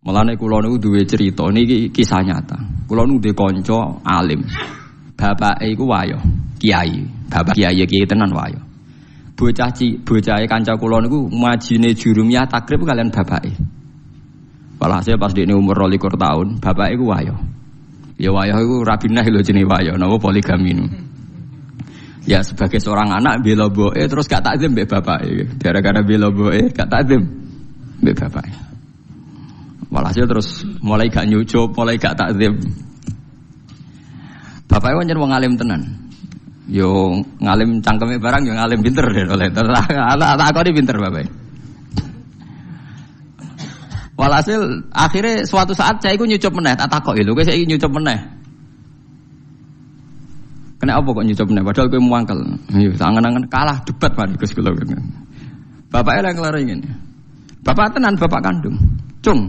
Mulane kula niku duwe cerita niki kisah nyata. Kula niku duwe kanca alim. Bapake iku wayo, kiai. Bapak kiai tenan wayo. Bocahe kanca kula niku majine jurumiyah takrib kalian bapake. Walhasil pas dekne umur 22 tahun, bapake iku wayo. Ya wayo iku rabinah lho jenenge wayo, napa poligami niku. Ya sebagai seorang anak bela mboke terus gak takzim mbek bapake. Gara-gara bela mboke gak takzim mbek bapake. Walhasil terus mulai gak nyucup, mulai gak takzim. Bapake pancen wong alim tenan. Yo ngalim cangkeme barang yo ngalim pinter deh oleh. Tak akoni pinter bapake. Walhasil akhirnya suatu saat saya iku nyucup meneh, tak takok lho, kowe saiki nyucup meneh. Kena apa kok nyucup meneh padahal kowe muangkel. Yo angen-angen kalah debat mari Gus kula. Bapake lek kelar ngene. Bapak tenan bapak kandung. Cung.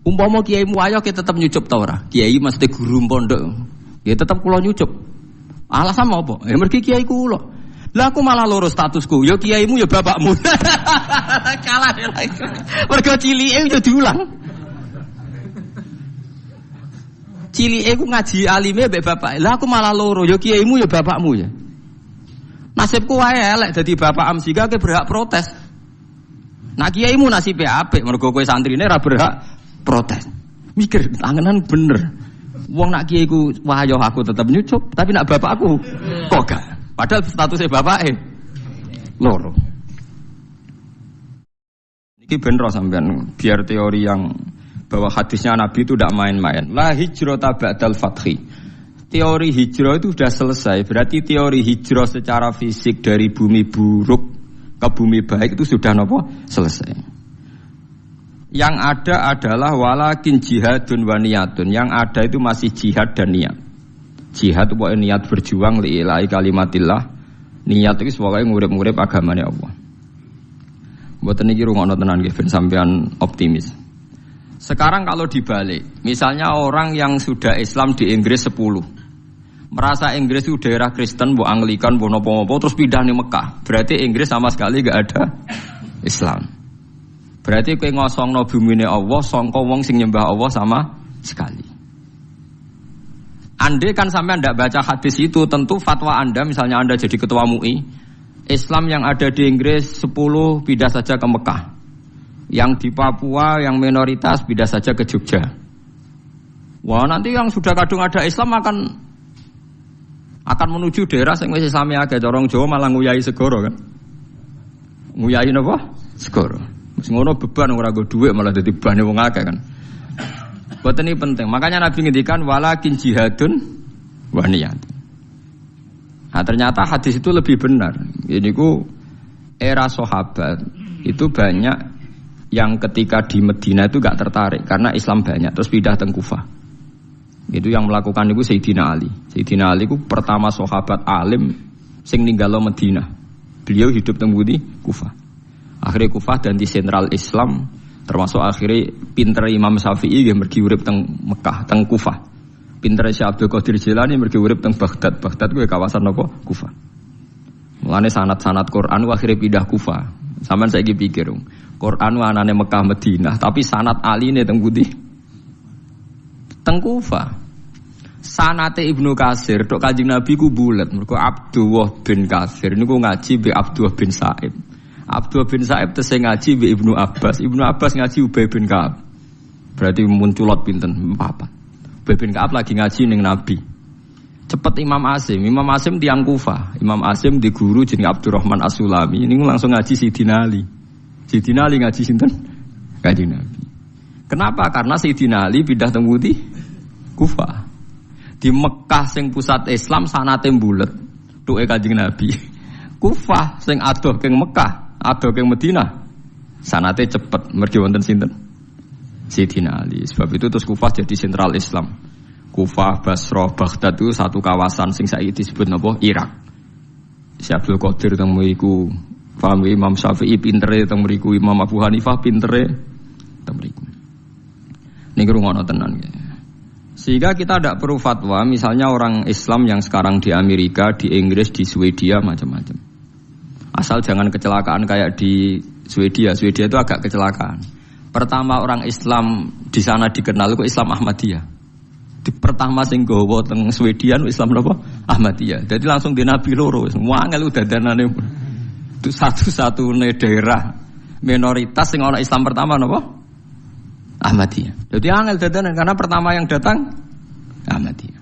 Umpama kiaimu ayo kita tetep nyucup ta ora? Kiai mesti guru pondok. Ya tetep kula nyucup. Alasan apa? Ya mergi kiai kula. Lah aku malah loro statusku. Ya kiaimu ya bapakmu. Kalah lagi. Mergo cilike yo diulang. Cilike ku ngaji alime mbek bapak. Lah aku malah loro. Ya kiaimu ya bapakmu ya. Nasibku wae elek dadi bapak amsika ke berhak protes. Nah kiaimu nasibe apik mergo kowe santrine ora berhak protes. Mikir tangenan bener. Wong nak kiaiku wahyo aku tetep nyucup, tapi nak bapakku kok gak. Padahal statusnya bapake loro. Iki benro sampean biar teori yang bahwa hadisnya Nabi itu tidak main-main. La hijrata ba'dal fathi. Teori hijrah itu sudah selesai. Berarti teori hijrah secara fisik dari bumi buruk ke bumi baik itu sudah selesai. Yang ada adalah walakin jihadun wa niyatun. Yang ada itu masih jihad dan niat. Jihad itu pokoknya niat berjuang li'ilahi kalimatillah. Niat itu pokoknya ngurip-ngurip agamanya Allah. Mboten niki rungokno tenan nggih ben sampean optimis. Sekarang kalau dibalik, misalnya orang yang sudah Islam di Inggris 10, merasa Inggris itu daerah Kristen, bu Anglikan, bu nopo-nopo, terus pindah nih Mekah. Berarti Inggris sama sekali gak ada Islam. Berarti kowe ngosongno bumine Allah, sangka wong sing nyembah Allah sama sekali. Andai kan sampai tidak baca hadis itu, tentu fatwa Anda, misalnya Anda jadi ketua MUI, Islam yang ada di Inggris 10 pindah saja ke Mekah. Yang di Papua, yang minoritas pindah saja ke Jogja. Wah nanti yang sudah kadung ada Islam akan menuju daerah yang masih Islami agak dorong Jawa malah nguyai segoro kan. Nguyai apa? Segoro. Mesti ngono beban ora go dhuwit malah dadi bebane wong akeh kan. Boten ini penting. Makanya Nabi ngendikan walakin jihadun wa niyat. Nah, ternyata hadis itu lebih benar. Ini ku era sahabat itu banyak yang ketika di Medina itu gak tertarik karena Islam banyak terus pindah teng Kufah. Itu yang melakukan itu Sayyidina Ali. Sayyidina Ali itu pertama sahabat alim sing ninggalo Medina. Beliau hidup teng Kufah. Akhirnya Kufah dan di sentral Islam. Termasuk akhirnya pinter Imam Syafi'i yang pergi urip teng Mekah, teng Kufah. Pinter Syekh Abdul Qadir Jilani pergi urip teng Baghdad. Baghdad kuwi kawasan apa? Kufah. Mulane sanad-sanad Quran akhirnya pindah Kufah. Sampeyan saiki pikir, Quran anane Mekah Madinah, tapi sanad aline teng pundi? Teng Kufah. Sanate Ibnu Katsir tok Kanjeng Nabi ku bulet. Mergo Abdullah bin Katsir niku ngaji be Abdullah bin Sa'ib. Abdullah bin Sa'ib tesih ngaji be Ibnu Abbas. Ibnu Abbas ngaji Ubay bin Ka'ab. Berarti munculot pinten? 4. Ubay bin Ka'ab lagi ngaji ning Nabi. Cepet Imam Asim. Imam Asim tiang Kufah. Imam Asim di guru jenenge Abdurrahman As-Sulami. Niku langsung ngaji Sayyidina Ali. Sayyidina Ali ngaji sinten? Kanjeng Nabi. Kenapa? Karena Sayyidina Ali pindah teng Kufah. Di Mekah sing pusat Islam sanate mbulet. Tuke Kanjeng Nabi. Kufah sing adoh keng Mekah, adoh keng Madinah. Sanate cepet mergi wonten sinten? Sayyidina Ali. Sebab itu terus Kufah jadi sentral Islam. Kufah, Basrah, Baghdad itu satu kawasan sing saiki disebut napa? Irak. Syekh Abdul Qadir teng mriku, paham Imam Syafi'i pintere teng mriku, Imam Abu Hanifah pintere teng mriku. Niki rungono tenan ya. Sehingga kita tidak perlu fatwa, misalnya orang Islam yang sekarang di Amerika, di Inggris, di Swedia, macam-macam. Asal jangan kecelakaan kayak di Swedia. Swedia itu agak kecelakaan. Pertama orang Islam di sana dikenal itu Islam Ahmadiyah. Di pertama sing gawa teng Sweden Islam napa? Ahmadiyah. Jadi langsung di Nabi loro wis wangel dadanane. Itu satu-satunya daerah minoritas sing ana Islam pertama napa? Ahmadiyah. Jadi angel dadanan karena pertama yang datang Ahmadiyah.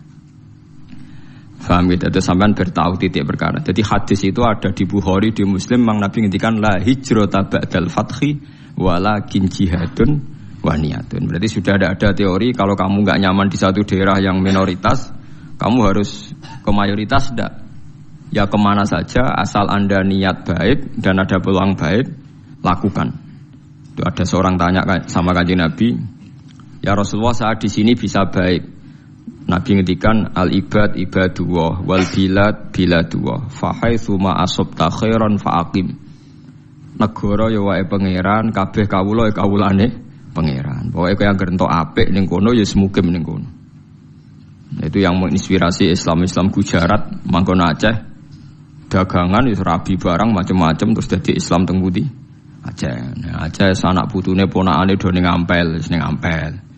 Faham gitu, itu sampean bertahu titik perkara. Jadi hadis itu ada di Bukhari, di Muslim, Mang Nabi ngendikan la hijrata ba'dal fathi walakin jihadun wa niyatun. Berarti sudah ada teori kalau kamu enggak nyaman di satu daerah yang minoritas, kamu harus ke mayoritas enggak. Ya kemana saja asal Anda niat baik dan ada peluang baik, lakukan. Itu ada seorang tanya sama Kanjeng Nabi, "Ya Rasulullah, saat di sini bisa baik." Nabi ngendikan al-ibad ibadullah wal bilad biladullah fa haitsu ma asabta khairan fa aqim. Negara ya wae pangeran, kabeh kawula ya kawulane pangeran. Pokoke kowe anggere entuk apik ning kono ya semukim ning kono. Itu yang menginspirasi Islam Gujarat, mangkono Aceh. Dagangan wis rabi barang macam-macam terus dadi Islam teng pundi? Aceh. Nah, Aceh sanak putune ponakane do ning Ampel, wis ning Ampel.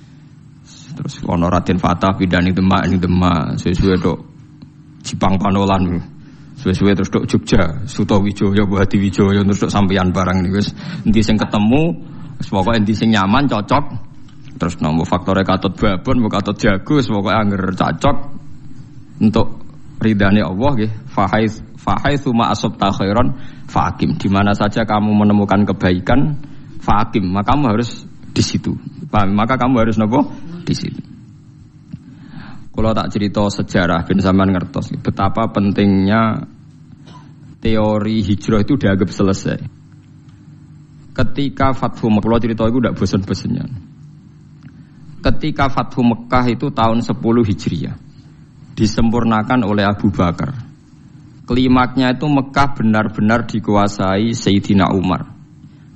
Terus ono Raden Fatah pindah ning Demak, suwe-suwe tok Jipang Panolan. Suwe-suwe terus tok Jogja, Sutawijaya, Buhadi Wijaya terus tok sampeyan barang niku wis endi sing ketemu, wis pokoke endi sing nyaman cocok. Terus nomor faktore katut babon, katut jago, wis pokoke angger cocok untuk ridane Allah nggih. Fahaitsu ma asabta khairan faqim. Di mana saja kamu menemukan kebaikan, faqim, maka kamu harus di situ. Paham? Maka kamu harus nopo? Di situ. Kalau tak cerita sejarah ben sampean ngertos betapa pentingnya teori hijrah itu dianggap selesai. Ketika Fathu Mekah, kalau cerita itu tidak bosan-bosannya. Ketika Fathu Mekah itu tahun 10 Hijriah disempurnakan oleh Abu Bakar. Klimaknya itu Mekah benar-benar dikuasai Sayyidina Umar.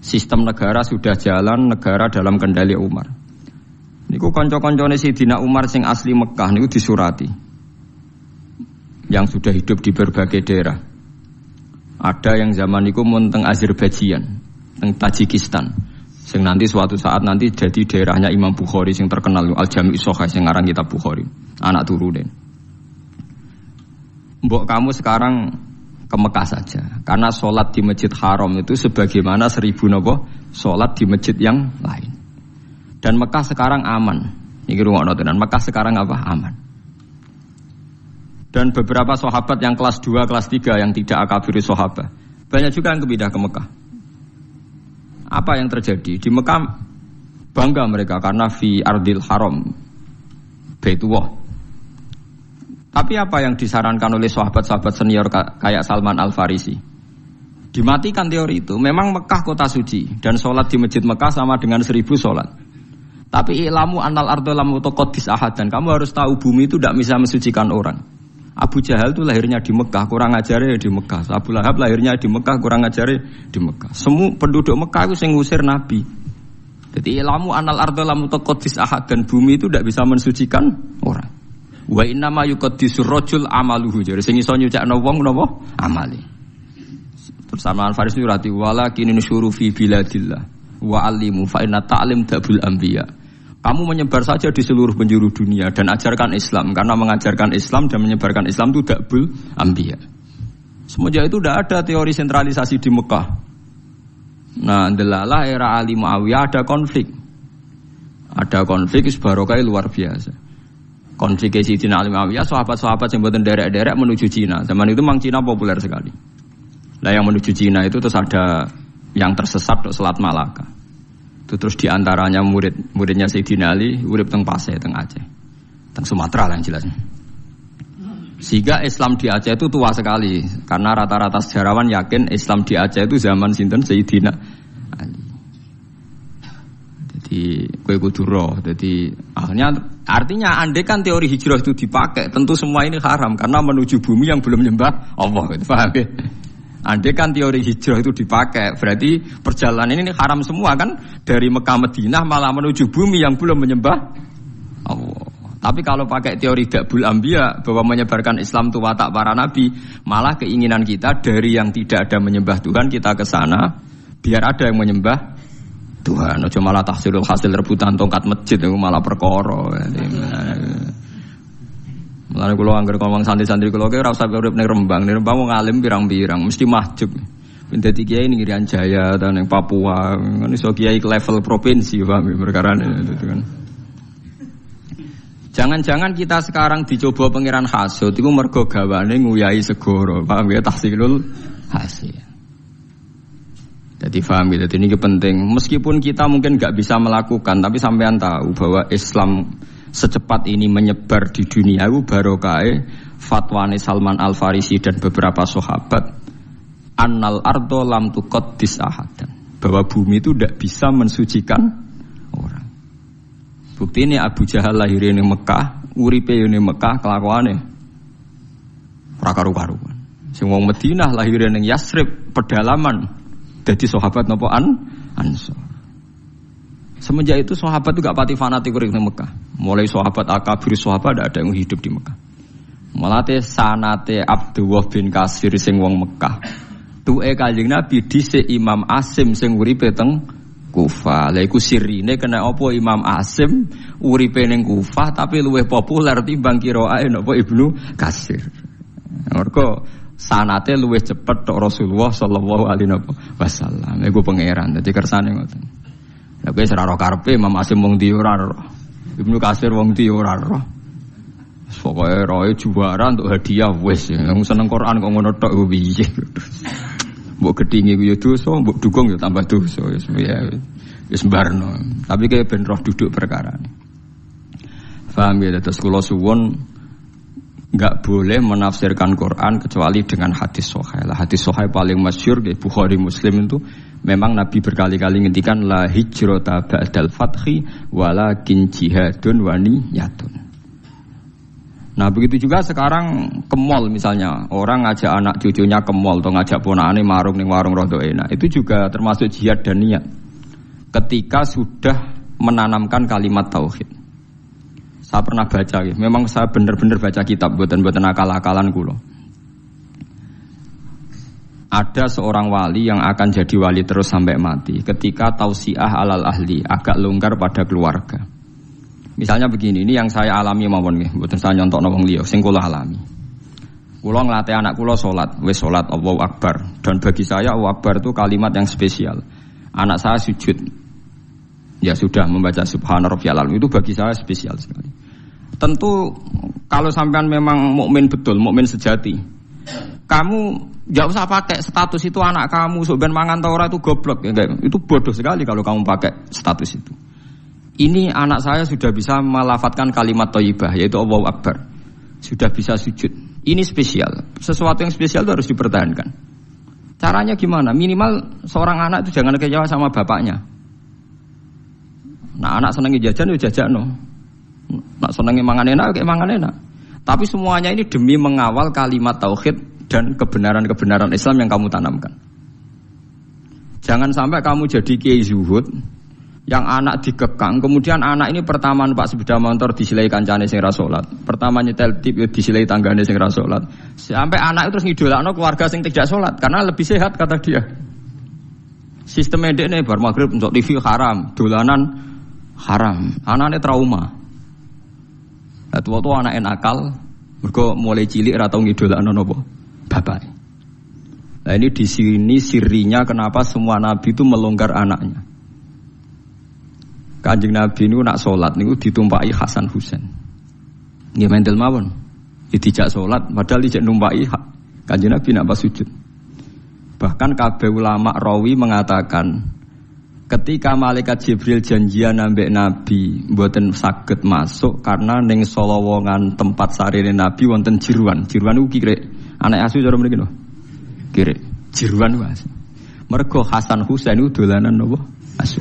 Sistem negara sudah jalan, negara dalam kendali Umar. Niku kanca-kancane Sayyidina Umar sing asli Mekah niku disurati. Yang sudah hidup di berbagai daerah. Ada yang zaman niku mun teng Azerbaijan, teng Tajikistan. Sing nanti suatu saat nanti jadi daerahnya Imam Bukhari sing terkenal Al-Jami' Shahih sing aran kitab Bukhari, anak turune. Mbok kamu sekarang ke Mekah saja. Karena sholat di Masjid Haram itu sebagaimana 1000 nopo sholat di masjid yang lain. Dan Mekah sekarang aman. Ini rungokno tenan. Mekah sekarang apa? Aman. Dan beberapa sahabat yang kelas 2, kelas 3 yang tidak akabiri sahabat, banyak juga yang pindah ke Mekah. Apa yang terjadi? Di Mekah bangga mereka karena fi ardil haram Baitullah. Tapi apa yang disarankan oleh sahabat-sahabat senior kayak Salman Al-Farisi? Dimatikan teori itu. Memang Mekah kota suci dan sholat di masjid Mekah sama dengan 1000 sholat. Tapi ilamu annal ardo lam utaqaddis ahad, dan kamu harus tahu bumi itu tidak bisa mensucikan orang. Abu Jahal itu lahirnya di Mekah, kurang ajarnya di Mekah. Abu Lahab lahirnya di Mekah, kurang ajarnya di Mekah. Semua penduduk Mekah itu yang ngusir Nabi. Jadi ilamu annal ardo lam utaqaddis ahad, dan bumi itu tidak bisa mensucikan orang. Wa inna ma yuqaddisur rajul amaluhu. Jadi sing iso nyucakno wong napa? Amale. Terus Salman Al-Farisi nyurati walakin nusyuru fi biladillah wa alimu fa inna ta'lim dabul anbiya. Kamu menyebar saja di seluruh penjuru dunia dan ajarkan Islam, karena mengajarkan Islam dan menyebarkan Islam itu dabul anbiya. Semenjak itu tidak ada teori sentralisasi di Mekah. Nah, delalah era Ali Muawiyah ada konflik. Ada konflik barokah luar biasa. Konflik Sayyidina Ali Muawiyah, sahabat-sahabat yang buatan derek-derek menuju Cina. Zaman itu memang Cina populer sekali. Nah, yang menuju Cina itu terus ada yang tersesat ke Selat Malaka. Itu terus diantaranya muridnya Sayyidina Ali, urip teng Pasai, teng Aceh, teng Sumatera lah yang jelasnya. Sehingga Islam di Aceh itu tua sekali, karena rata-rata sejarawan yakin Islam di Aceh itu zaman sinten Sayyidina Ali. Jadi kowe kudu roh. Jadi artinya andai kan teori hijrah itu dipakai, tentu semua ini haram karena menuju bumi yang belum menyembah Allah. Gitu, paham ya? Andai kan teori hijrah itu dipakai, berarti perjalanan ini haram semua kan, dari Mekah Madinah malah menuju bumi yang belum menyembah Allah. Tapi kalau pakai teori Dabul Anbiya bahwa menyebarkan Islam itu watak para nabi, malah keinginan kita dari yang tidak ada menyembah Tuhan kita ke sana biar ada yang menyembah Tuhan, aja malah tahsilul hasil rebutan tongkat masjid itu malah perkara. Mulane kula anggere ngomong santri-santri kula ki ora usah urip ning Rembang. Ning Rembang wong alim pirang-pirang mesti mahjub. Dadi kiai ning Irian Jaya atau ning Papua, kan iso kiai ke level provinsi paham perkarane itu kan. Jangan-jangan kita sekarang dicoba pangeran hasud iku mergo gawane nguyahi segara, paham ya tahsilul hasil. Jadi paham ya, jadi ini penting. Meskipun kita mungkin nggak bisa melakukan, tapi sampean tahu bahwa Islam secepat ini menyebar di dunia itu barokah fatwane Salman Al Farisi dan beberapa sahabat annal ardo lam tuqaddis ahadan, bahwa bumi itu tidak bisa mensucikan orang. Bukti ini Abu Jahal lahirnya di Mekah, uripe di Mekah, kelakuannya ora karu-karuan. Sing wong Madinah lahirnya ning Yasrib, pedalaman, dadi sahabat napa Ansor. Semenjak itu sahabat itu gak pati fanatik urip di Mekah. Mulai sahabat akabir sahabat ada yang hidup di Mekah. Malate sanate Abdullah bin Kasir sing wong Mekah. Tu'e Kanjeng Nabi dhisik Imam Asim sing uripe teng Kufah. Lha iku sirine kena apa Imam Asim uripe ning Kufah tapi luwih populer timbang qiraae napa Ibnu Kasir. Mergo sanate luwih cepet tok Rasulullah sallallahu alaihi wasallam. Iku pangeran dadi kersane ngoten. Lah kowe ora ro karepe Imam Asim wong ndi ora ro. Ibnu Kasir wong ndi ora ro. Pokoke roe juara untuk hadiah wis. Wong seneng Quran kok ngono tok piye. Mbok gedhinge ku yo dosa, mbok dukung yo tambah dosa. Wis barno. Tapi kayak ben roh duduk perkara. Paham ya, terus kula suwun enggak boleh menafsirkan Quran kecuali dengan hadis sahih. Lah hadis sahih paling masyhur di Bukhari Muslim itu memang Nabi berkali-kali ngendikan la hijrata ba'dal fathi walakin jihadun wa niyatun. Nah begitu juga sekarang ke mall misalnya, orang ngajak anak cucunya ke mall atau ngajak ponakane marung ning warung rodo enak, itu juga termasuk jihad dan niat. Ketika sudah menanamkan kalimat tauhid. Saya pernah baca, memang saya benar-benar baca kitab buatan-buatan akal-akalan kula. Ada seorang wali yang akan jadi wali terus sampai mati ketika tausiah alal ahli, agak longgar pada keluarga. Misalnya begini, ini yang saya alami mawon nggih, mboten saya nyontokno wong liya, sing kula alami. Kula nglatih anak kula salat, wis salat Allahu Akbar, dan bagi saya Allahu Akbar itu kalimat yang spesial. Anak saya sujud, ya sudah membaca Subhana Rabbiyal A'la, itu bagi saya spesial sekali. Tentu kalau sampean memang mukmin betul, mukmin sejati, kamu enggak usah pakai status itu anak kamu sok ben mangan ta ora itu goblok ya, itu bodoh sekali kalau kamu pakai status itu. Ini anak saya sudah bisa melafatkan kalimat thayyibah yaitu Allahu Akbar. Sudah bisa sujud. Ini spesial. Sesuatu yang spesial itu harus dipertahankan. Caranya gimana? Minimal seorang anak itu jangan kecewa sama bapaknya. Nah, anak senengi jajan ya jajan no. Nak senengi mangan enak kayak mangan enak. Tapi semuanya ini demi mengawal kalimat tauhid dan kebenaran-kebenaran Islam yang kamu tanamkan. Jangan sampai kamu jadi kiai zuhud yang anak dikekang, kemudian anak ini pertama numpak sepeda motor disilai kancane sing ra salat, pertama nyetel tip disilai tanggane sing ra salat, sampai anak itu terus ngidolakno keluarga sing tidak salat karena lebih sehat kata dia. Sistem ndekne bar magrib untuk TV haram, dolanan haram, anaknya trauma. Lah tua-tua anak nakal, mergo mulai cilik ra tau ngidolakno napa bapak. Nah ini di sini sirinya kenapa semua nabi itu melonggar anaknya. Kanjeng Nabi niku nak salat niku ditumpaki Hasan Husain. Nggih mendel mawon. Dijak salat padahal dijak numpaki Kanjeng Nabi nak pas sujud. Bahkan kabeh ulama rawi mengatakan ketika malaikat Jibril janjian ambek Nabi mboten saged masuk karena ning solowongan tempat sarine Nabi wonten jiruan. Jiruan niku kirek anak asu cara mriki lho. Kirek jiruan Mas. Mergo Hasan Husain niku dolanan napa? Asu.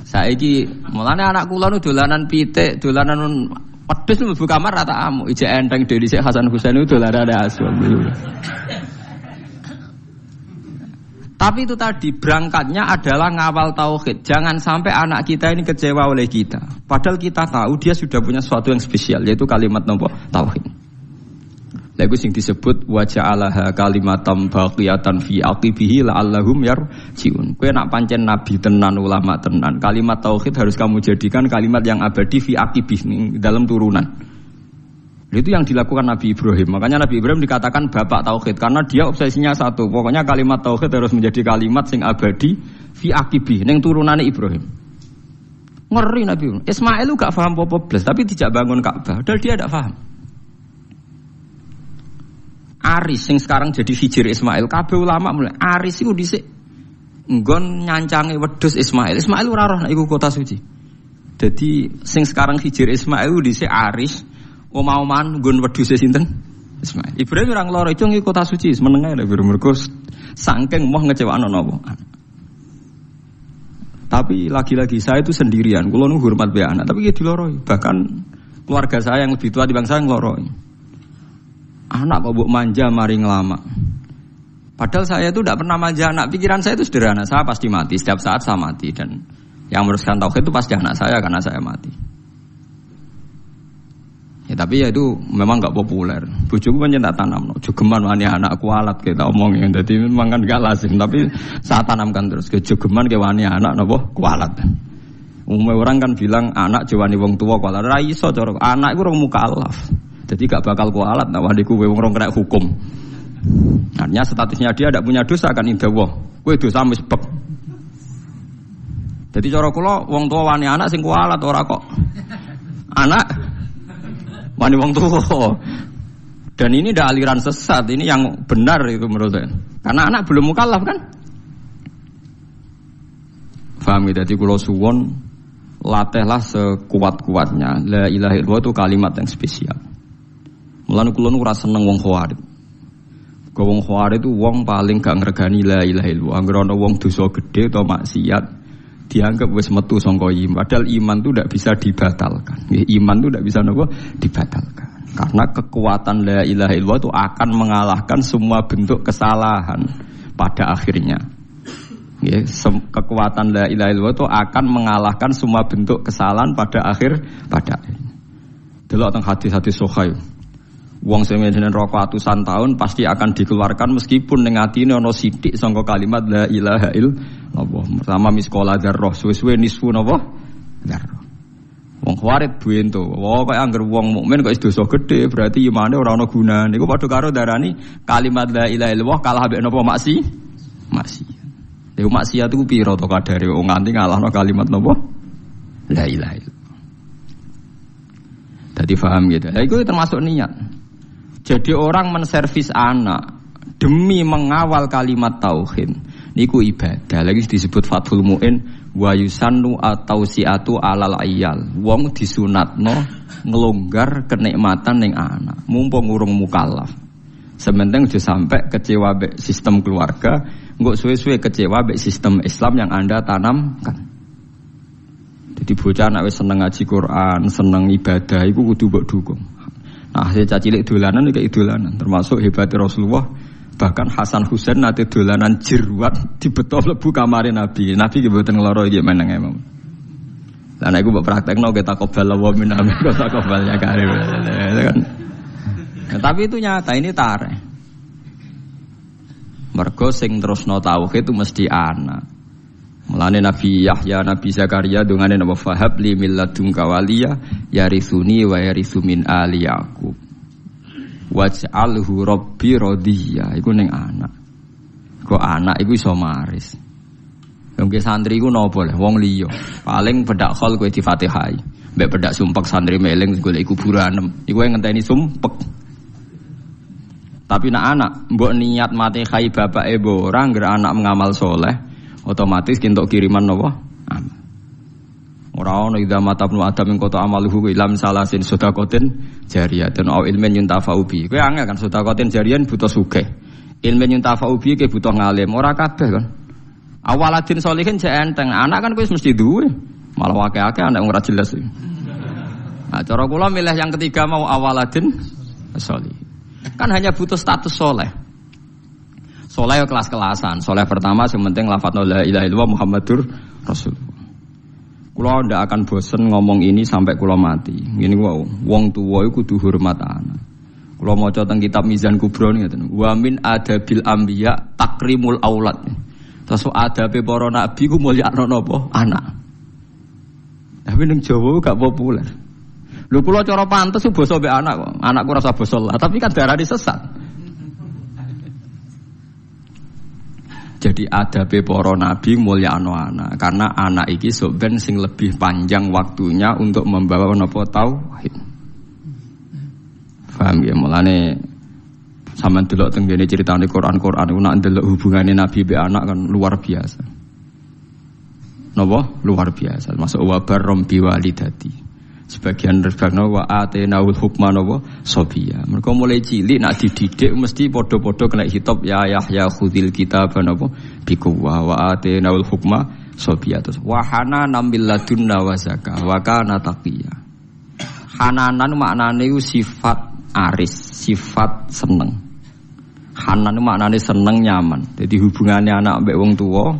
Saiki mulane anak kula nu dolanan pitik, dolanan wedhus mlebu kamar rata amu, ijek enteng dhewe sik Hasan Husain nu dolanan asu. Tapi itu tadi berangkatnya adalah ngawal tauhid. Jangan sampai anak kita ini kecewa oleh kita. Padahal kita tahu dia sudah punya sesuatu yang spesial yaitu kalimat nopo tauhid. Lha iku sing disebut wa ja'alaha kalimatam baqiyatan fi aqibihi la'allahum yarji'un. Kowe nak pancen nabi tenan, ulama tenan, kalimat tauhid harus kamu jadikan kalimat yang abadi fi aqibih dalam turunan. Itu yang dilakukan Nabi Ibrahim. Makanya Nabi Ibrahim dikatakan bapak tauhid karena dia obsesinya satu. Pokoknya kalimat tauhid harus menjadi kalimat sing abadi fi aqibih ning turunane Ibrahim. Ngeri Nabi Ibrahim. Ismail gak paham apa-apa blas tapi tidak bangun Ka'bah. Padahal dia tidak paham. Aris yang sekarang jadi hijir Ismail, kabeh ulama mulai Aris itu dhisik nggon nyancangi wedhus Ismail. Ismail ora roh nek iku kota suci. Jadi sing sekarang hijir Ismail dhisik Aris, omah-omahan nggon wedhuse sinten? Ismail. Ibrahim ora ngloro itu ngi kota suci, menenge nek mergo saking moh ngecewakno napa. Tapi lagi-lagi saya itu sendirian, kula nu hormat be anak, tapi ya diloroi. Bahkan keluarga saya yang lebih tua di bangsa ngloroi. Anak kok mbok manja mari ngelama. Padahal saya itu tidak pernah manja anak. Pikiran saya itu sederhana. Saya pasti mati. Setiap saat saya mati. Dan yang meneruskan tauhid itu pasti anak saya karena saya mati. Ya tapi ya itu memang gak populer. Bojoku pancen tak tanam. Jogeman wani anak kualat kita omongin. Jadi memang kan gak lazim. Tapi saya tanamkan terus. Jogeman ke wani anak napa kualat. Umumnya orang kan bilang anak jawani wong tua kualat. Ra iso cara anak iku rong mukallaf. Jadi gak bakal kualat, nah wadiku wong rong kena hukum. Artinya statusnya dia tidak punya dosa kan indah wah. Kue dosa misbek. Jadi cara kula wong tua wani anak sing kualat ora kok. Anak wani wong tua. Dan ini ada aliran sesat, ini yang benar itu menurut saya. Karena anak belum mukallaf kan. Paham ya? Jadi kula suwon latihlah sekuat-kuatnya. La ilaha illallah itu kalimat yang spesial. Mulane kula nu ora seneng wong khawarij. Wong khawarij itu wong paling gak ngregani la ilaha illallah. Anggere ana wong dosa gedhe atau maksiat dianggap wis metu sangka iman. Padahal iman itu tidak bisa dibatalkan. Iman itu tidak bisa napa dibatalkan. Karena kekuatan la ilaha illallah itu akan mengalahkan semua bentuk kesalahan pada akhirnya. Kekuatan la ilaha illallah itu akan mengalahkan semua bentuk kesalahan pada akhirnya. Delok teng hadis-hadis sahih. Wong sing jeneng rokok atusan tahun pasti akan dikeluarkan meskipun ning atine ana sithik sangka kalimat la ilaha illallah. Pertama miskola dzarrah, suwe-suwe nisfu napa? Dzarrah. Wong khawarij buento. Wah kok angger wong mukmin kok dosa gedhe berarti imane ora ana gunane. Iku padha karo darani kalimat la ilaha illallah kalah ambek napa maksiat. Lha maksiat iku pira to kadare wong nganti ngalahno kalimat napa? La ilaha illallah. Tadi paham gitu. Lah iku termasuk niat. Jadi orang menservis anak demi mengawal kalimat tauhid niku ibadah. Lagi disebut Fathul Mu'in wa yusannu atau siatu alal ayal. Wong disunatno ngelonggar kenikmatan ning anak. Mumpung urung mukallaf. Sementing aja sampai kecewa be sistem keluarga, engko suwe-suwe kecewa be sistem Islam yang Anda tanamkan. Jadi bocah nek wis seneng ngaji Quran, seneng ibadah iku kudu mbok dukung. Nah, saya cilik dolanan iki dolanan, termasuk hebatnya Rasulullah. Bahkan Hasan Husain nate dolanan jeruat dibeto mlebu kamare Nabi. Nabi ki mboten ngloro iki meneng emang. Lah nek iku mbok praktekno kita qabala wa min amin kota qabalnya karim. Kan. Nah, tapi itu nyata ini tareh. Mergo sing terusno tauhid itu mesti anak. Mulane Nabi Yahya, Nabi Zakaria dongane napa fahab li milladunka waliya yarithuni wa yarithu min ali Yaqub. Waj'alhu rabbi radhiya. Iku ning anak. Kok anak iku iso maris. Wong ki santri iku napa le wong liya. Paling bedak khol kowe di Fatihah. Mbek bedak sumpek santri meleng golek kuburan. Iku ngenteni sumpek. Tapi nak anak mbok niat mati khai bapake mbok ora ngger anak mengamal soleh. Otomatis kintok kiriman napa? Ora ono idza matabnu adam ing kota amaluhu ilam salasin sedaqatin jariyatun au ilmin yuntafa'u bi. Kowe angel kan sedaqatin jariyan butuh sugih. Ilmin yuntafa'u bi ke butuh ngalim, ora kabeh kan. Awaladin sholihin jek enteng, anak kan kowe mesti duwe. Malah akeh-akeh anak ora jelas. Nah, cara kula milih yang ketiga mau awaladin sholih. Kan hanya butuh status soleh. Soleh kelas-kelasan. Soleh pertama yang penting lafadz la ilaha illallah Muhammadur Rasulullah. Kula ndak akan bosen ngomong ini sampai kula mati. Ngene wae, wong tuwa iku kudu hormat anak. Kalau maca teng kitab Mizan Kubra ngeten. Wa min adabil anbiya takrimul aulad. Terus adabe para nabi ku mulyakno napa? Anak. Tapi ning Jawa gak populer. Lho kula cara pantes ku basa mbek anak kok. Anakku rasa basa lah, tapi kan darane sesat. Jadi adabe para nabi mulyakno anak, karena anak iki sok ben sing lebih panjang waktunya untuk membawa napa tauhid. Paham ya, mulane sampean delok teng ngene critane Quran iku nek ndelok hubungane nabi be anak kan luar biasa. Napa? Luar biasa. Masuk wa barrom bi walidati. Sebagian rebano wa atenaul hukma napa? Sobiya. Mergo mulai cilik nek dididik mesti padha-padha kena hitop ya Yahya khudil kitab napa? Biquwa wa atenaul hukma sobiya. Terus wa hananan bil ladunna wa zakah wa kana taqiyya. Hananan maknane iku sifat aris, sifat seneng. Hanan maknane seneng nyaman. Jadi hubungannya anak mbek wong tuwa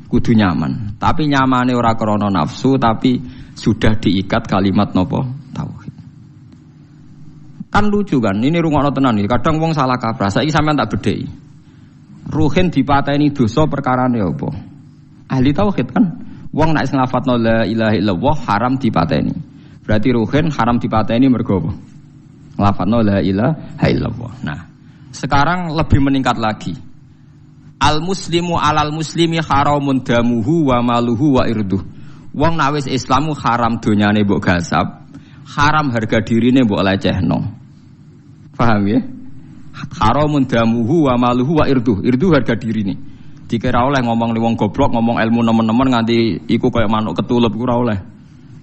kudu nyaman. Tapi nyamane ora krana nafsu, tapi sudah diikat kalimat napa? Tauhid. Kan lucu kan? Ini rungokno tenan iki. Kadang wong salah kaprah. Saiki sampean tak bedheki. Ruhin dipateni dosa perkarane apa? Ahli tauhid kan? Wong nek nglafatno la ilaha illallah haram dipateni. Berarti ruhin haram dipateni mergo apa? Lafadzna la ilaha illallah. Nah, sekarang lebih meningkat lagi. Al muslimu alal muslimi haramun damuhu wa maluhu wa irduh. Wong nek wis Islamu haram donyane mbok gasap, haram harga dirine mbok lecehno. Paham ya? Haramun damuhu wa maluhu wa irduh. Irduh harga dirine. Dikira oleh ngomong li wong goblok, ngomong ilmu nemen-nemen nganti iku kaya manuk ketulup iku ora oleh.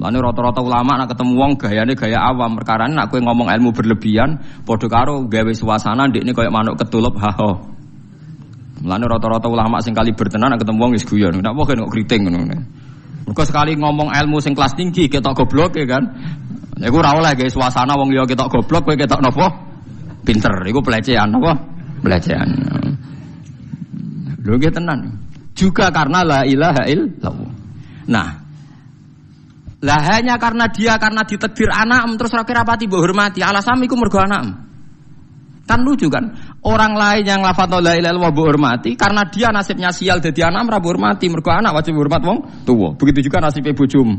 Lane rata-rata ulama nak ketemu wong gayane gaya awam, perkara nak kowe ngomong ilmu berlebihan padha karo gawe suasana ndekne kaya manuk ketulup haho. Lane rata-rata ulama sing kali bertenan nak ketemu wong wis guyon. Nek kok kok kriting ngono. Mergo sekali ngomong ilmu sing kelas tinggi ketok goblok ya kan. Iku ora oleh gawe suasana wong liya ketok goblok kowe ketok napa? Pinter. Iku pelecehan napa? Pelecehan. Lho nggih tenan. Juga karena la ilaha illallah. Nah, lah hanya karena ditakdir anak terus rapati mbok hormati. Alasan iku mergo anak. Kan lucu kan? Orang lain yang lafadzna la ilaha illallah mbok hormati karena dia nasibnya sial dadi anak ora hormati, mergo anak wajib hormat wong tuwa. Begitu juga nasibe bojomu.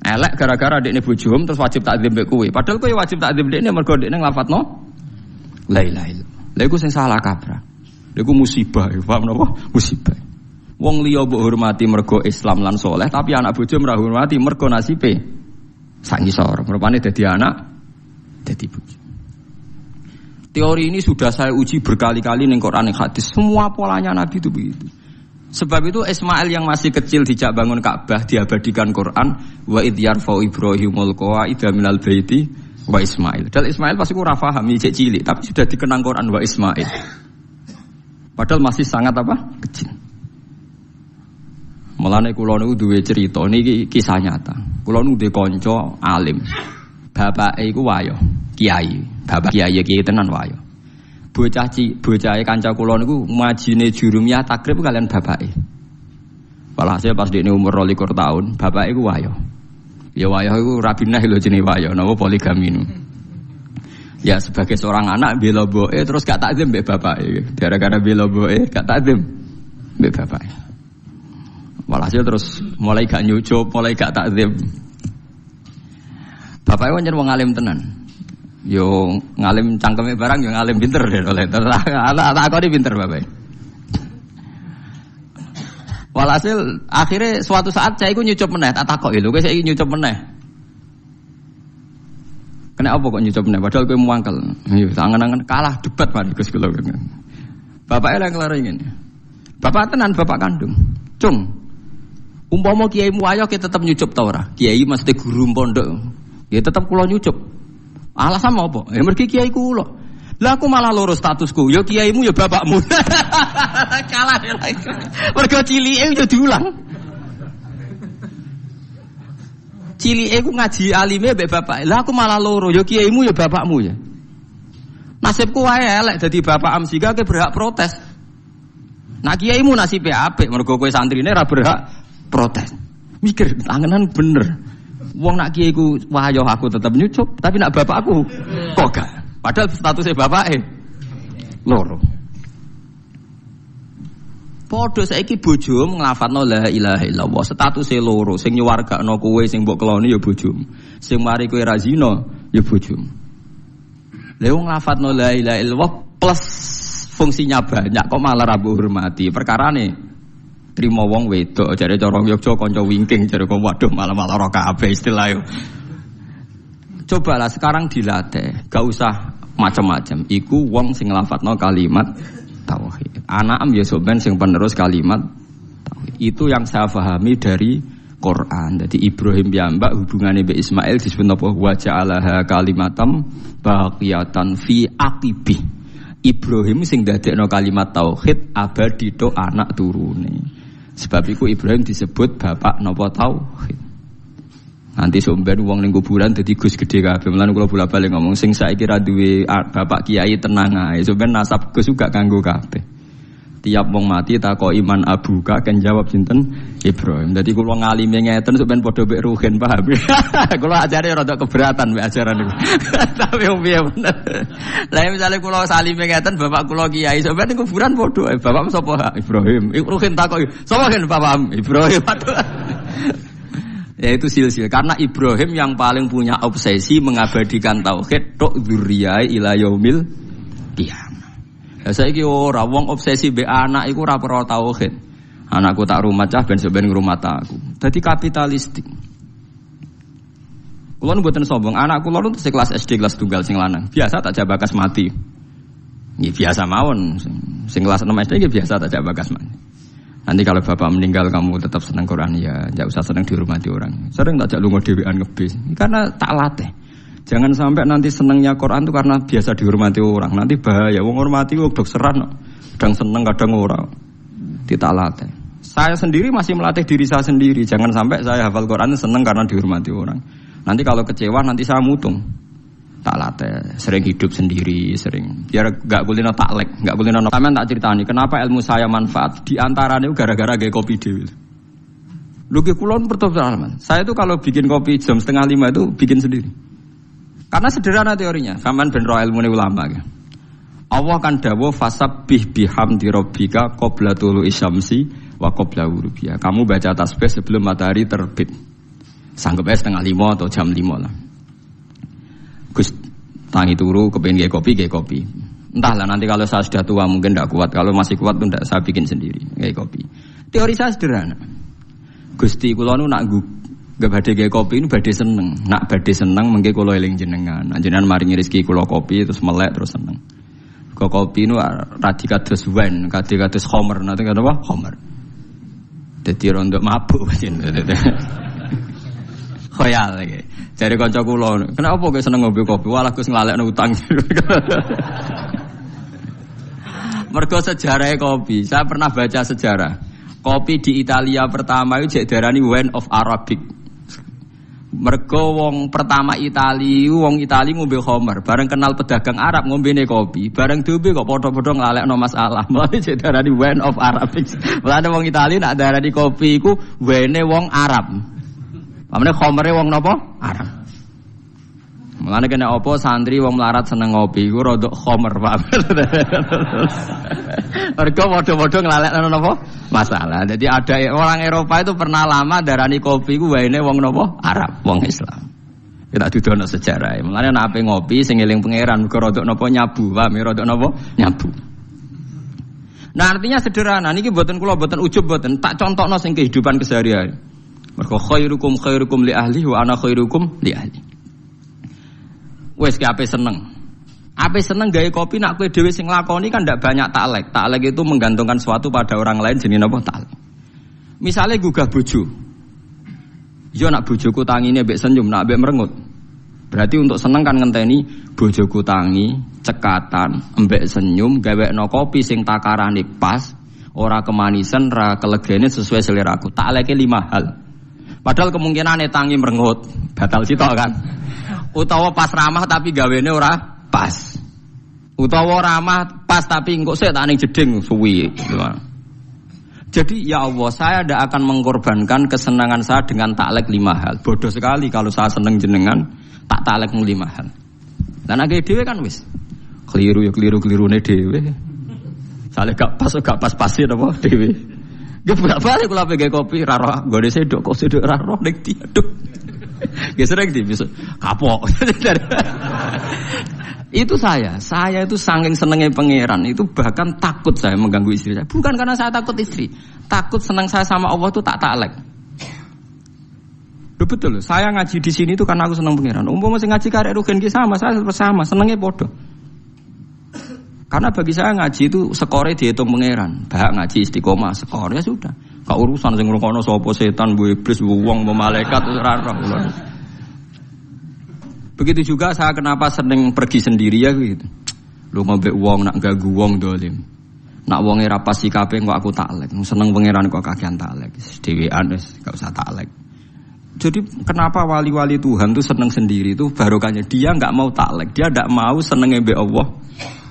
Elek gara-gara dekne bojomu terus wajib takzim mbek kowe. Padahal kowe wajib takzim dekne mergo dekne lafadzna la ilaha illallah. Lha iku sing salah kaprah. Lha iku musibah, paham napa? Musibah. Wong liya mbok hormati mergo Islam lan soleh, tapi anak bojo ora hormati mergo nasibe sak ngisor. Rupane dadi anak, dadi bojo. Teori ini sudah saya uji berkali-kali ning Quran ning hadis. Semua polanya Nabi itu begitu. Sebab itu Ismail yang masih kecil dijak bangun Ka'bah diabadikan Quran wa id yarfa'u Ibrahimul qawaida minal baiti wa Ismail. Dal Ismail pasti ora paham cek cilik, tapi sudah dikenang Quran wa Ismail. Padahal masih sangat apa? Kecil. Mulane kula niku duwe cerita niki kisah nyata. Kula niku duwe kanca alim. Bapake iku wayo, kiai. Bapak kiai tenan wayo. Bocahe kanca kula niku majine jurumiyah takrib kalian bapake. Walhasil pas dekne umur 22 tahun, bapake iku wayo. Ya wayo iku rabinah lho jenenge wayo, napa poligami niku. Ya sebagai seorang anak bela mboke terus gak takzim mbek bapake. Gara-gara bela mboke gak takzim mbek bapake. Walhasil terus mulai gak nyucup, mulai gak takzim. Bapake pancen wong alim tenan. Yo ngalim cangkeme barang yo ngalim pinter deh oleh. Tak kok pinter bapake. Walhasil akhirnya suatu saat saya iku nyucup meneh, tak takok lho kowe saiki nyucup meneh. Kena apa kok nyucup meneh padahal kowe muangkel. Yo angen-angen kalah debat mari Gus kula. Bapake lek kelare ngene. Bapak tenan bapak kandung. Cung. Umpama kiaimu ayo kita tetep nyucup ta ora? Kiai mesti guru pondok. Ya tetep kula nyucup. Alasan apa? Ya mergi kiai kula. Lah aku malah loro statusku. Ya kiaimu ya bapakmu. Kalah ya lagi. Mergo cilike yo diulang. Cilike ku ngaji alime mbek bapak. Lah aku malah loro. Ya kiaimu ya bapakmu ya. Nasibku wae elek dadi bapak amsika ke berhak protes. Nah kiaimu nasibe apik mergo kowe santrine ora berhak protes. Mikir angenan bener. Wong nak kiai ku wah yo aku tetep nyucup, tapi nak bapakku kok gak. Padahal statusnya bapake loro. Padha saiki bojomu nglafadzno la ilaha illallah, statuse loro, sing nyuwargakno kowe sing mbok keloni ya bojomu. Sing mari kowe ra zina ya bojomu. Lha wong nglafadzno la ilaha illallah plus fungsinya banyak kok malah ra hormati. Perkarane trimo wong wedok jare cara Yogya kanca wingking jare kok waduh malah ora kabeh istilah yo. Cobalah sekarang dilatih, gak usah macam-macam. Iku wong sing nglafadzno kalimat tauhid. Anak ya soben sing penerus kalimat tauhid. Itu yang saya pahami dari Quran. Jadi Ibrahim piyambak hubungane mbek Ismail disebut apa? Wa ja'alaha kalimatam baqiyatan fi aqibi. Ibrahim sing dadekno kalimat tauhid abadi tok anak turune. Sebab iku Ibrahim disebut bapak napa tauhid. Nanti somben wong ning kuburan dadi Gus gede kabeh. Mulane kula bola-balik ngomong sing saiki ra duwe bapak kiai tenang ae. Somben nasab Gus juga kanggo kabeh. Tiap wong mati takoki iman abuka kan jawab sinten Ibrahim. Dadi kula ngalime ngeten somben padha mek ruhen paham. Kula ajare rada keberatan mek ajaran niku. Tapi wong piye bener. Lah misale kula salime ngeten bapak kula kiai somben ning kuburan padha bapak sapa Ibrahim. Ruhen takoki sapa kan bapak Ibrahim. Yaitu silsil karena Ibrahim yang paling punya obsesi mengabadikan tauhid tok dzurriyyah ila yaumil qiyamah. Lah saiki ora wong obsesi mbek anak iku ora perlu tauhid. Anakku tak rumah cah ben sampeyan ngrumat aku. Dadi kapitalistik. Kula nu mboten sombong, anak kula nu kelas SD kelas tunggal sing lanang. Biasa tak jabakas mati. Nggih biasa mawon. Sing kelas 6 SD nggih biasa tak jabakas mati. Nanti kalau bapak meninggal kamu tetap senang Quran ya, jangan usah senang dihormati orang. Sering tak jak lunga dhewean ngebis. Karena tak latih. Jangan sampai nanti senangnya Quran itu karena biasa dihormati orang. Nanti bahaya. Wong hormati kok dokseran. Kadang seneng kadang ora. Tak latih. Saya sendiri masih melatih diri saya sendiri. Jangan sampai saya hafal Quran seneng karena dihormati orang. Nanti kalau kecewa nanti saya mutung. Tak latih, sering hidup sendiri, sering biar gak boleh no taklek, gak boleh no. Sampeyan tak ceritani, kenapa ilmu saya manfaat? Di antaranya gara-gara gaya kopi dewi. Lu ke kulon pertobatan. Saya itu kalau bikin kopi jam 4:30 itu bikin sendiri. Karena sederhana teorinya, sampean ben ro ilmune ulama ya. Allah kan dawuh fasabbih bihamdi rabbika qabla tulu'i syamsi wa qabla ghurubiha. Kamu baca tasbih sebelum matahari terbit. Sanggep 4:30 atau jam 5 lah. Gus tangi turu kepengen kayak kopi. Entahlah nanti kalau saya sudah tua mungkin tidak kuat. Kalau masih kuat pun tidak saya bikin sendiri kayak kopi. Teori saya sederhana. Gusti kula nu nak gak badhe kayak kopi ini badhe seneng. Nak badhe seneng mengke kula eling jenengan. Jenengan maringi rezeki kula kopi terus melek terus seneng. Kok kopi nu radikatus wine, radikatus homer, nanti kata apa? Homer. Dadi rondo mabuk pancen. Khoyal lagi. Jare kanca kula, kenapa kok seneng ngombe kopi? Walah Gus nglalekno utang. Mergo sejarah kopi. Saya pernah baca sejarah. Kopi di Italia pertama itu diarani wine of Arabic. Mergo wong pertama wong Itali ngombe Homer, bareng kenal pedagang Arab ngombene kopi, bareng diombe kok padha-padha nglalekno masalah. Mulane diarani wine of Arabic. Mulane wong Itali nak diarani kopi iku wine wong Arab. Pamane Homere wong napa? Arab. Mulane kena apa santri wong melarat seneng ngopi iku rada Homer, Pak. Mergo padha-padha nglalekno napa? Masalah. Jadi ada orang Eropa itu pernah lama darani kopi iku waene wong napa? Arab, wong Islam. Kita dudono sejarah. Mulane nek ape ngopi sing eling pangeran mergo rada napa nyabu, Pak, rada napa? Nyabu. Nah, artinya sederhana. Niki mboten kula mboten ujub mboten, tak contohno sing kehidupan keseharian. Mergo khairukum li ahli wa ana khairukum li ahli. Wes ki ape seneng. Ape seneng gawe kopi nak kowe dhewe sing lakoni kan ndak banyak taklek. Taklek itu menggantungkan sesuatu pada orang lain jenenge napa taklek. Misale gugah bojo. Yo nak bojoku tangine mbek senyum, nak mbek merengut. Berarti untuk seneng kan ngenteni bojoku tangi, cekatan, mbek senyum, gawekno kopi sing takarane pas, ora kemanisan, ora kelegene sesuai seleraku. Takleke 5 hal. Padahal kemungkinan tangi merengut, batal sitok kan. Utawa pas ramah tapi gawene ora pas. Utawa ramah pas tapi engko sik tak ning jeding suwi. Jadi ya Allah, saya tidak akan mengorbankan kesenangan saya dengan taklek 5 hal. Bodoh sekali kalau saya seneng jenengan tak taklek 5 hal. Lan agek dhewe kan wis keliru ya keliru-kelirune dhewe. Sale gak pas-pasin apa dhewe. Nggih bolak-balik kula pege kopi ra roh nggone sedok kok sedok ra roh nek diaduk. Nggih sering bisa kapok. Itu saya itu saking senengnya pangeran itu bahkan takut saya mengganggu istri saya. Bukan karena saya takut istri, takut senang saya sama Allah itu tak taklek. Betul, saya ngaji di sini itu karena aku senang pangeran. Umpama sing ngaji karek rugen ki sama, saya sama, senengnya bodoh. Karena bagi saya ngaji itu skore dihitung pangeran. Bahak ngaji istiqomah skor ya sudah. Gak urusan sing ngrungokno sapa setan, bu iblis, bu wong, bu malaikat ora roh. Begitu juga saya kenapa seneng pergi sendiri ya gitu. Lu ngombe wong nak ganggu wong dolim. Nak wonge ra pas sikape kok aku taklek. Seneng pangeran kok kakean taklek. Dhewean wis gak usah taklek. Jadi kenapa wali-wali Tuhan tuh seneng sendiri itu barokahnya dia enggak mau taklek. Dia enggak mau senenge mbek Allah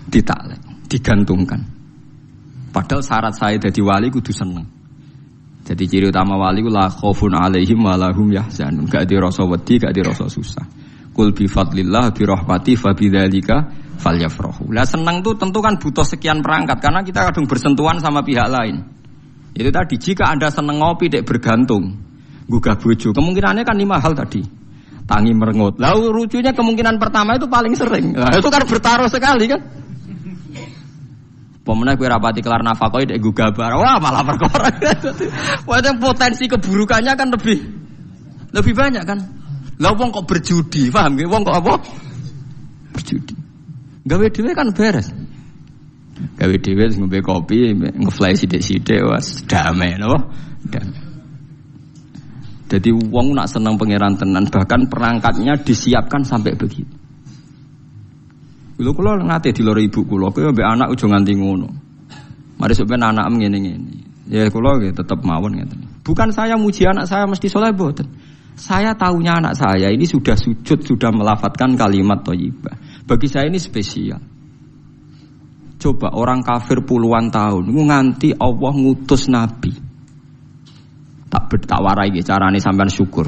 ditaklek, digantungkan. Padahal syarat saya jadi wali kudu seneng. Jadi ciri utama wali ku la khaufun alaihim wa lahum yahzanun. Gak dirasa wedi, gak dirasa susah. Qul bi fadlillah bi rahmati fa bidzalika falyafrahu. Lah senang tuh tentu kan butuh sekian perangkat karena kita kadang bersentuhan sama pihak lain. Itu tadi jika Anda seneng ngopi dek bergantung, gugah bojo, kemungkinannya kan 5 hal tadi. Tangi merengut. Lalu lucunya kemungkinan pertama itu paling sering. Nah, itu kan bertaruh sekali kan. Pemenang kue rapati kelar nafkah dek gugah bar. Wah malah perkara. Wah potensi keburukannya kan lebih banyak kan. Lah wong kok berjudi, paham nggih? Wong kok apa? Berjudi. Gawe dhewe kan beres. Gawe dhewe ngombe kopi, ngefly sithik-sithik wis damai napa? Damai. Jadi wong nak seneng pangeran tenan, bahkan perangkatnya disiapkan sampai begitu. Lho kula nate diloro ibu kula, kowe mbek anak aja nganti ngono. Mari sampeyan anak ngene-ngene. Ya kula nggih tetep mawon ngeten. Bukan saya muji anak saya mesti saleh mboten. Saya tahunya anak saya ini sudah sujud, sudah melafadzkan kalimat thayyibah. Bagi saya ini spesial. Coba orang kafir puluhan tahun, nganti Allah ngutus Nabi. Tak warai carane sampean syukur.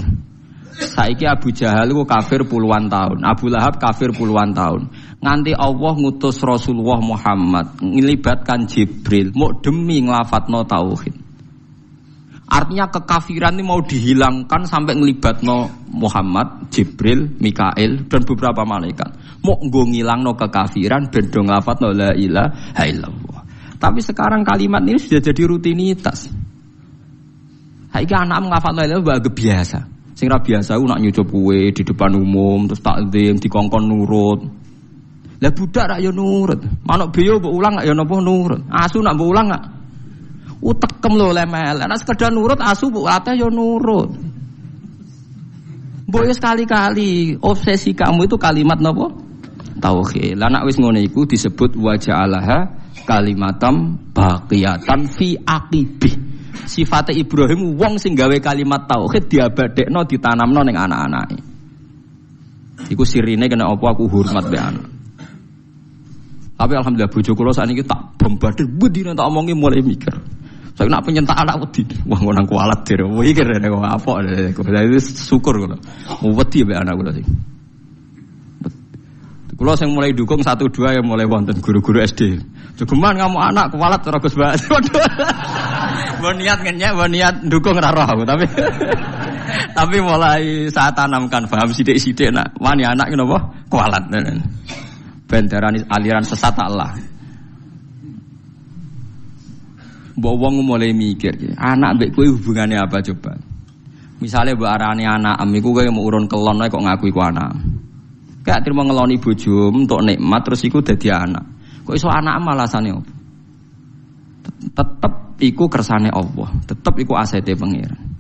Saiki Abu Jahal itu kafir puluhan tahun, Abu Lahab kafir puluhan tahun. Nganti Allah ngutus Rasulullah Muhammad, ngelibatkan Jibril, mau demi nglafadzno tauhid. Artinya kekafiran ini mau dihilangkan sampai ngelibatno Muhammad, Jibril, Mikail dan beberapa malaikat. Mau ngilangno kekafiran ben do nglafadzno la ilaha illallah. Tapi sekarang kalimat ini sudah jadi rutinitas. Saiki anak nglafadzno la ilaha biasa. Sing ra biasa ku nak nyucup kue di depan umum terus takzim dikongkon nurut. Lah budak rak ya nurut. Manuk beyo mbok ulang rak ya napa nurut. Asu nak mbok ulang rak utekem lho lemel. Nek sekedar nurut asu mbok ate ya nurut. Mbok sekali-kali obsesi kamu itu kalimat napa? Tauhid. Lah nek wis ngene iku disebut wa ja'alaha kalimatam baqiyatan fi aqibih. Sifate Ibrahim wong sing gawe kalimat tauhid diabadekno ditanamno ning anak-anake. Iku sirine kena apa aku hormat be anak. Tapi alhamdulillah bojo kula sakniki tak bombardir bendine tak omongi mulai mikir. Saya nak penyentak anak wedi. Wah ngono kualat dire. Wah iki rene kok apok. Jadi syukur kula. Wedi be anak kula sing. Kula sing mulai dukung 1-2 yang mulai wonten guru-guru SD. Jogeman kamu anak kualat karo Gus Bas. Mbok niat ngenyek, mbok niat dukung ra roh aku tapi mulai saat tanamkan paham sithik-sithik nak wani anak ki napa kualat. Ben darani aliran sesat Allah. Mbok wong mulai mikir, anak mbek kowe hubungane apa coba? Misale mbok arani anak iku kowe mau urun kelon kok ngaku iku anak. Gak terima ngeloni bojo untuk nikmat terus iku dadi anak. Kok iso anak malasane opo? Tetep iku kersane Allah, tetep iku asete pangeran.